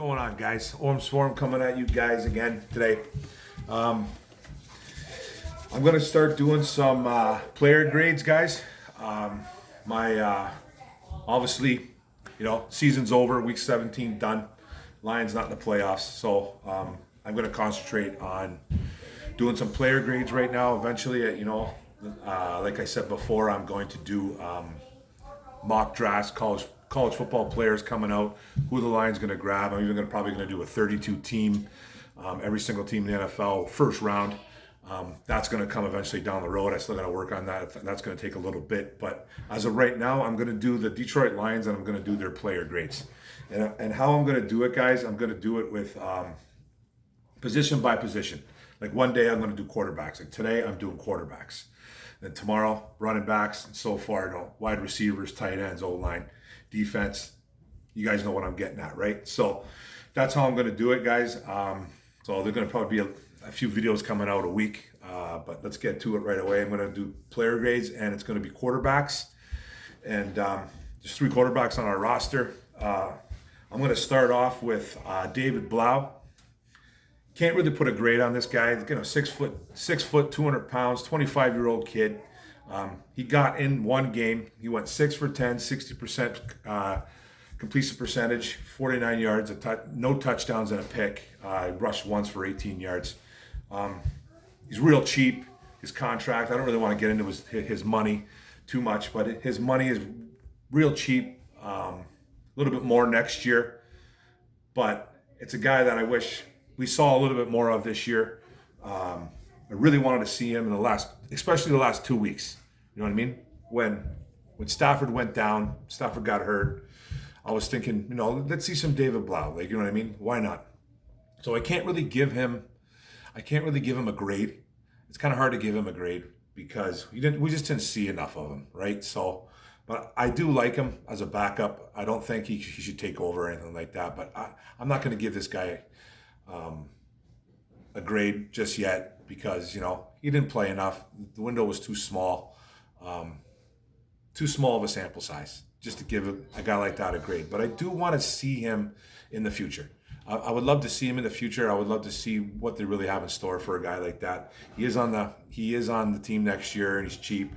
Going on, guys? Orm Swarm coming at you guys again today. I'm going to start doing some player grades, guys. Obviously, season's over, week 17 done. Lions not in the playoffs, so I'm going to concentrate on doing some player grades right now. Eventually, like I said before, I'm going to do mock drafts, college football players coming out, who the Lions going to grab. I'm even probably going to do a 32 team, every single team in the NFL, first round. That's going to come eventually down the road. I still got to work on that. That's going to take a little bit. But as of right now, I'm going to do the Detroit Lions and I'm going to do their player grades. And how I'm going to do it, guys, I'm going to do it with position by position. Like one day I'm going to do quarterbacks. Like today I'm doing quarterbacks. Then tomorrow, running backs, and so far, wide receivers, tight ends, O-line, defense. You guys know what I'm getting at, right? So that's how I'm going to do it, guys. So there's going to probably be a few videos coming out a week, but let's get to it right away. I'm going to do player grades, and it's going to be quarterbacks. And there's 3 quarterbacks on our roster. I'm going to start off with David Blau. Can't really put a grade on this guy. 6 foot, 200 pounds, 25-year-old kid. He got in one game. He went 6 for 10, 60% completion percentage, 49 yards, no touchdowns and a pick. He rushed once for 18 yards. He's real cheap. His contract, I don't really want to get into his money too much, but his money is real cheap. A little bit more next year. But it's a guy that I wish we saw a little bit more of this year. I really wanted to see him especially the last 2 weeks. You know what I mean? When Stafford went down, Stafford got hurt. I was thinking, let's see some David Blau. Like, you know what I mean? Why not? So I can't really give him a grade. It's kind of hard to give him a grade because we just didn't see enough of him, right? So, but I do like him as a backup. I don't think he should take over or anything like that. But I'm not going to give this guy a grade just yet because he didn't play enough. The window was too small of a sample size just to give a guy like that a grade. But I do want to see him in the future. I would love to see him in the future. I would love to see what they really have in store for a guy like that. He is on the team next year, and he's cheap.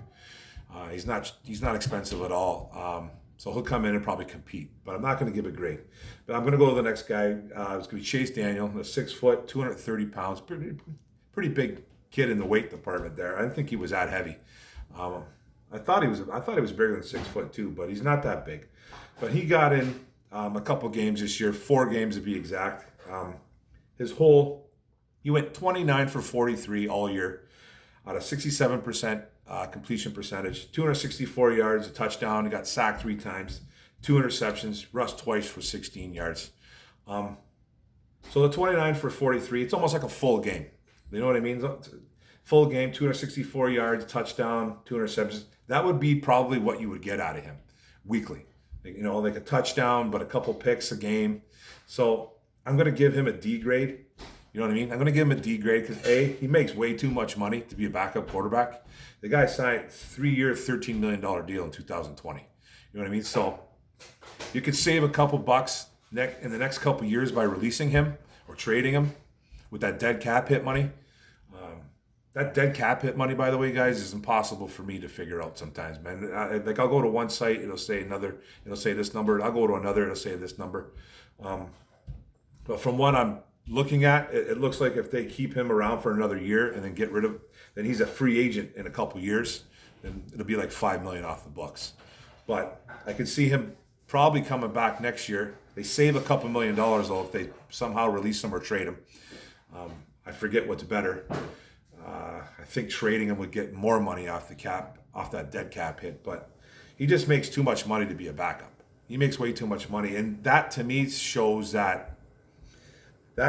He's not expensive at all. So he'll come in and probably compete, but I'm not going to give a grade. But I'm going to go to the next guy. It's going to be Chase Daniel, a 6 foot, 230 pounds, pretty big kid in the weight department there. I didn't think he was that heavy. I thought he was bigger than 6 foot too, but he's not that big. But he got in a couple games this year, 4 games to be exact. He went 29 for 43 all year, out of 67% completion percentage, 264 yards, a touchdown. He got sacked 3 times, 2 interceptions, rushed twice for 16 yards. So the 29 for 43, it's almost like a full game. You know what I mean? Full game, 264 yards, touchdown, 2 interceptions. That would be probably what you would get out of him weekly. Like a touchdown, but a couple picks a game. So I'm going to give him a D grade. You know what I mean? I'm going to give him a D grade because he makes way too much money to be a backup quarterback. The guy signed a 3-year, $13 million deal in 2020. You know what I mean? So you could save a couple bucks in the next couple years by releasing him or trading him with that dead cap hit money. That dead cap hit money, by the way, guys, is impossible for me to figure out sometimes, man. I'll go to one site, it'll say this number. I'll go to another, it'll say this number. But from what I'm looking at, it looks like if they keep him around for another year and then get rid of, then he's a free agent in a couple years, then it'll be like $5 million off the books. But I could see him probably coming back next year. They save a couple $1 million though if they somehow release him or trade him. I forget what's better. I think trading him would get more money off that dead cap hit, but he just makes too much money to be a backup. He makes way too much money, and that to me shows that they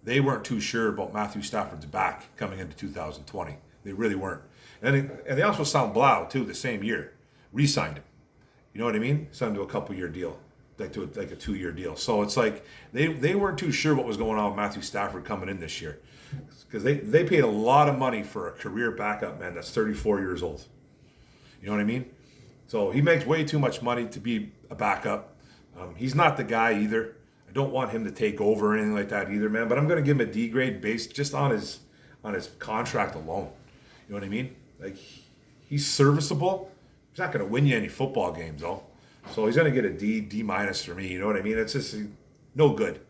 weren't too sure about Matthew Stafford's back coming into 2020. They really weren't. And they also signed Blau too the same year, re-signed him. You know what I mean? Signed him to a couple-year deal. Like a 2-year deal. So it's like they weren't too sure what was going on with Matthew Stafford coming in this year because they paid a lot of money for a career backup, man, that's 34 years old. You know what I mean? So he makes way too much money to be a backup. He's not the guy either. I don't want him to take over or anything like that either, man. But I'm going to give him a D grade based just on his contract alone. You know what I mean? Like, he's serviceable. He's not going to win you any football games, though. So he's going to get a D minus for me. You know what I mean? It's just no good.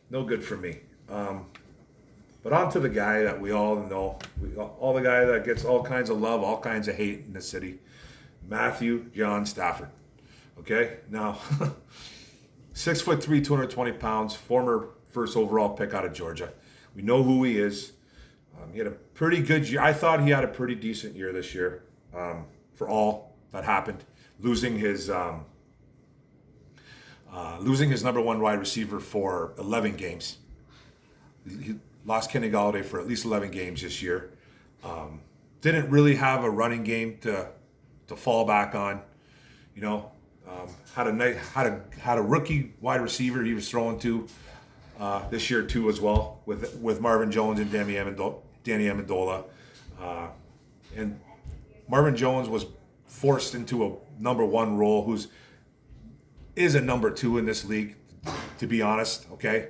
No good for me. But on to the guy that we all know. All the guy that gets all kinds of love, all kinds of hate in the city. Matthew John Stafford. Okay? Now, 6'3", 220 pounds, former first overall pick out of Georgia. We know who he is. He had a pretty good year. I thought he had a pretty decent year this year for all that happened. Losing his number one wide receiver for 11 games. He lost Kenny Golladay for at least 11 games this year. Didn't really have a running game to fall back on. You know, had a rookie wide receiver he was throwing to this year too as well with Marvin Jones and Danny Amendola. And Marvin Jones was forced into a number one role, is a number two in this league, to be honest. Okay,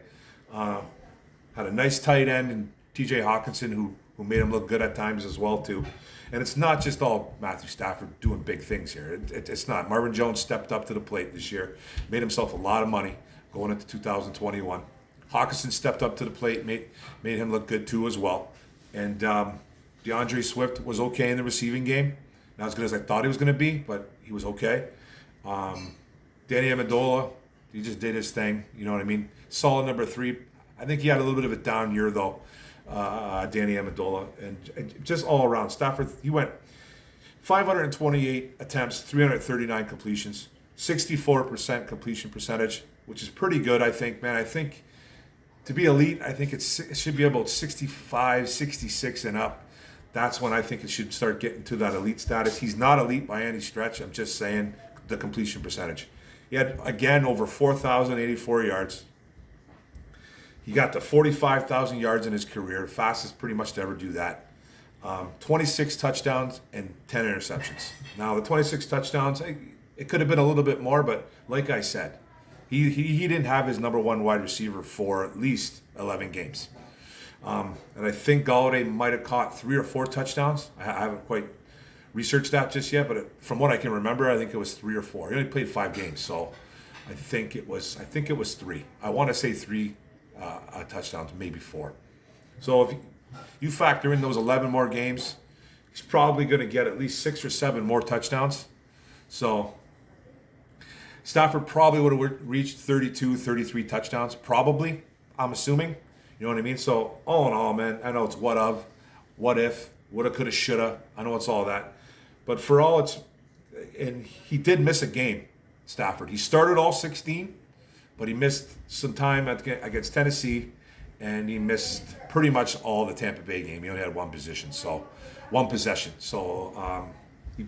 had a nice tight end in TJ Hawkinson who made him look good at times as well too. And it's not just all Matthew Stafford doing big things here. It's not. Marvin Jones stepped up to the plate this year, made himself a lot of money going into 2021. Hawkinson stepped up to the plate, made him look good too as well. And DeAndre Swift was okay in the receiving game. Not as good as I thought he was going to be, but he was okay. Danny Amendola, he just did his thing. You know what I mean? Solid number 3. I think he had a little bit of a down year though. Danny Amendola, and just all around. Stafford, he went 528 attempts, 339 completions, 64% completion percentage, which is pretty good, I think, man. I think to be elite, I think it should be about 65, 66 and up. That's when I think it should start getting to that elite status. He's not elite by any stretch. I'm just saying the completion percentage. He had, again, over 4,084 yards. He got to 45,000 yards in his career, fastest pretty much to ever do that. 26 touchdowns and 10 interceptions. Now, the 26 touchdowns, it could have been a little bit more, but like I said, he didn't have his number one wide receiver for at least 11 games. And I think Golladay might have caught 3 or 4 touchdowns. I haven't quite researched that just yet, but from what I can remember, I think it was 3 or 4. He only played 5 games, so I think it was 3. I want to say 3 touchdowns, maybe 4. So if you factor in those 11 more games, he's probably going to get at least 6 or 7 more touchdowns. So Stafford probably would have reached 32, 33 touchdowns, probably, I'm assuming. You know what I mean? So all in all, man, I know it's what if, woulda, coulda, shoulda. I know it's all that. But for all and he did miss a game, Stafford. He started all 16, but he missed some time against Tennessee, and he missed pretty much all the Tampa Bay game. He only had one possession. So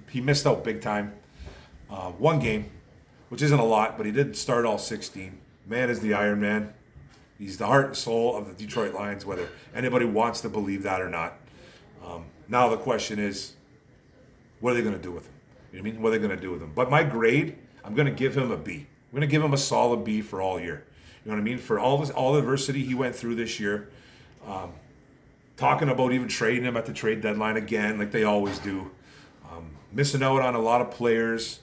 he missed out big time. One game, which isn't a lot, but he did start all 16. Man is the Iron Man. He's the heart and soul of the Detroit Lions, whether anybody wants to believe that or not. Now the question is, what are they going to do with him? You know what I mean? What are they going to do with him? But my grade, I'm going to give him a B. I'm going to give him a solid B for all year. You know what I mean? For all the adversity he went through this year, talking about even trading him at the trade deadline again, like they always do, missing out on a lot of players,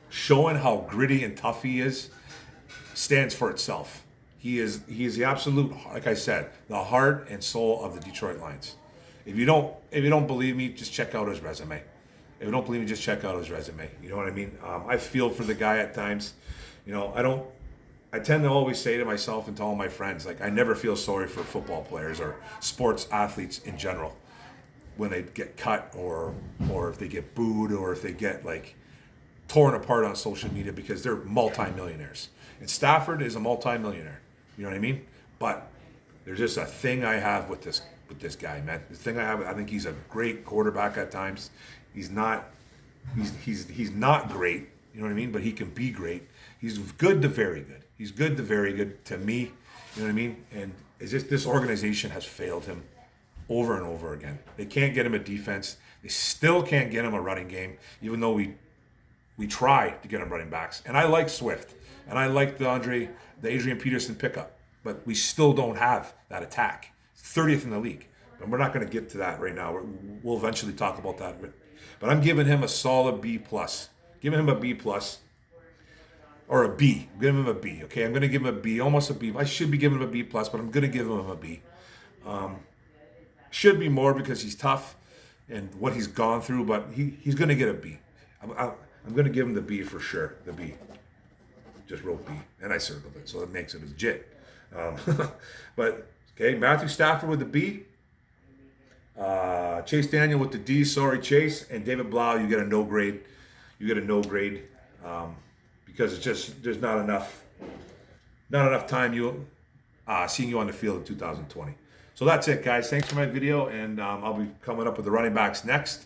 showing how gritty and tough he is, stands for itself. He is the absolute, like I said, the heart and soul of the Detroit Lions. If you don't believe me, just check out his resume. If you don't believe me, just check out his resume. You know what I mean? I feel for the guy at times. You know, I tend to always say to myself and to all my friends, like, I never feel sorry for football players or sports athletes in general when they get cut or if they get booed or if they get like torn apart on social media because they're multi-millionaires. And Stafford is a multi-millionaire. You know what I mean? But there's just a thing I have with this guy, man. The thing I have, I think he's a great quarterback at times. He's not great, you know what I mean? But he can be great. He's good to very good. He's good to very good to me, you know what I mean? And it's just this organization has failed him over and over again. They can't get him a defense. They still can't get him a running game, even though we we try to get him running backs. And I like Swift, and I like the Adrian Peterson pickup, but we still don't have that attack. 30th in the league. And we're not going to get to that right now. We'll eventually talk about that. But I'm giving him a solid B+. Giving him a B+. Or a B. I'm giving him a B, okay? I'm going to give him a B, almost a B. I should be giving him a B+, but I'm going to give him a B. Should be more because he's tough and what he's gone through, but he's going to get a B. I'm going to give him the B for sure, the B. Just wrote B, and I circled it, so it makes it legit. But, okay, Matthew Stafford with the B. Chase Daniel with the D. Sorry, Chase. And David Blau, you get a no grade. You get a no grade because it's just there's not enough time seeing you on the field in 2020. So that's it, guys. Thanks for my video, and I'll be coming up with the running backs next.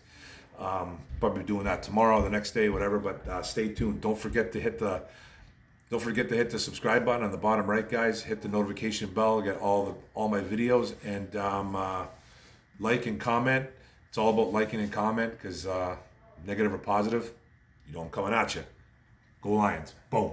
Probably doing that tomorrow, the next day, whatever. But stay tuned. Don't forget to hit the subscribe button on the bottom right, guys. Hit the notification bell. Get all my videos, and like and comment. It's all about liking and comment because negative or positive, I'm coming at you. Go Lions. Boom.